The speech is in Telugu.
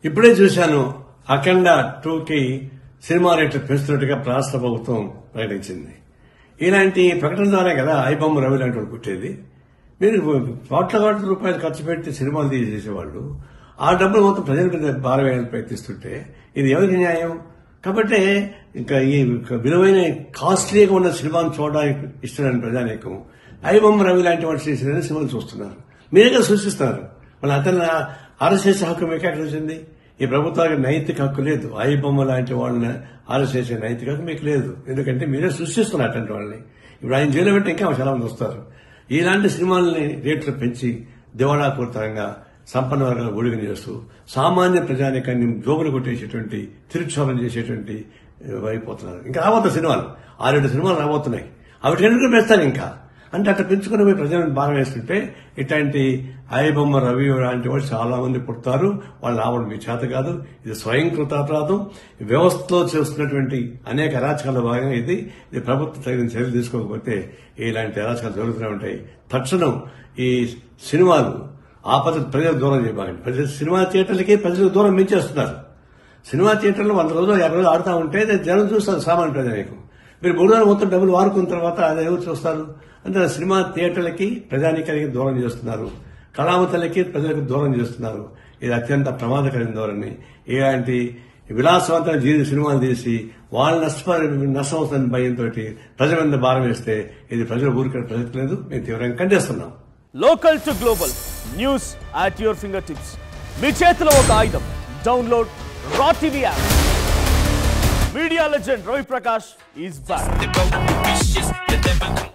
ఇప్పుడే చూశాను అఖండ 2కి సినిమా రేట్లు పెంచుతున్నట్టుగా రాష్ట్ర ప్రభుత్వం ప్రకటించింది. ఇలాంటి ప్రకటన ద్వారా కదా ఐబొమ్మ రవి లాంటి వాడు పుట్టేది. మీరు కోట్ల రూపాయలు ఖర్చు పెట్టి సినిమాలు తీసేసేవాళ్ళు ఆ డబ్బులు మొత్తం ప్రజల మీద భారం వేయాలని ప్రయత్నిస్తుంటే ఇది ఎవరికి న్యాయం? కాబట్టి ఇంకా ఈ విలువైన కాస్ట్లీగా ఉన్న సినిమాను చూడడానికి ఇష్టమైన ప్రజానీకం ఐబొమ్మ రవి లాంటి వాడు చేసిన సినిమాలు చూస్తున్నారు. మీరేగా సూచిస్తున్నారు. మళ్ళీ అతను అరెస్ట్ చేసే హక్కు మీకు ఎక్కడ వచ్చింది? ఈ ప్రభుత్వానికి నైతిక హక్కు లేదు. ఐబొమ్మ లాంటి వాళ్ళని అరెస్ట్ చేసే నైతిక హక్కు మీకు లేదు. ఎందుకంటే మీరే సృష్టిస్తున్నారు అటువంటి వాళ్ళని. ఇప్పుడు ఆయన జైలు పెట్టి ఇంకా చాలా మంది వస్తారు. ఇలాంటి సినిమాలని రేట్లు పెంచి దివాళాపూరితంగా సంపన్న వర్గాలు ఒడిగని చేస్తూ సామాన్య ప్రజానికాన్ని జోబులు కొట్టేసేటువంటి తిరుక్షోభం చేసేటువంటి అయిపోతున్నారు. ఇంకా రాబోతున్న సినిమాలు 6-7 సినిమాలు రాబోతున్నాయి. అవి ఎందుకు పెంచుతారు ఇంకా అంటే అట్లా పెంచుకుని పోయి ప్రజలను భారం వేస్తుంటే ఇట్లాంటి ఐబొమ్మ రవి లాంటి వాళ్ళు చాలా మంది పుడతారు. వాళ్ళు రావడం మీ చేత కాదు. ఇది స్వయం కృతాపరాధం. వ్యవస్థలో చేస్తున్నటువంటి అనేక అరాచకాల భాగంగా ఇది ప్రభుత్వం తగిన చర్యలు తీసుకోకపోతే ఇలాంటి అరాచకాలు జరుగుతూనే ఉంటాయి. తక్షణం ఈ సినిమాలు ఆ పద్ధతి ప్రజలకు దూరం చేయబాకండి. సినిమా థియేటర్లకి ప్రజలకు దూరం పెంచేస్తున్నారు. సినిమా థియేటర్లో 100 రోజులు 50 రోజులు ఆడుతూ ఉంటే జనం చూస్తారు సామాన్య ప్రజానీకం. మీరు 3 రోజులు మొత్తం డబ్బులు వాడుకున్న తర్వాత అది ఎవరు చూస్తారు? అంటే సినిమా థియేటర్లకి ప్రజానీకానికి దూరం చేస్తున్నారు. కళామతలకి ప్రజలకు దూరం చేస్తున్నారు. ఇది అత్యంత ప్రమాదకరమైన ధోరణి. ఇలాంటి విలాసవంతమైన సినిమాలు తీసి వాళ్ళు నష్టం భయంతో ప్రజల మీద భారం వేస్తే ఇది ప్రజల ఊరికే ప్రజలకు లేదు. మేము తీవ్రంగా ఖండిస్తున్నాం. Local to global news at your fingertips. మీ చేతిలో ఒక ఆయుధం. డౌన్లోడ్ రా TV app. Media legend Ravi Prakash is back.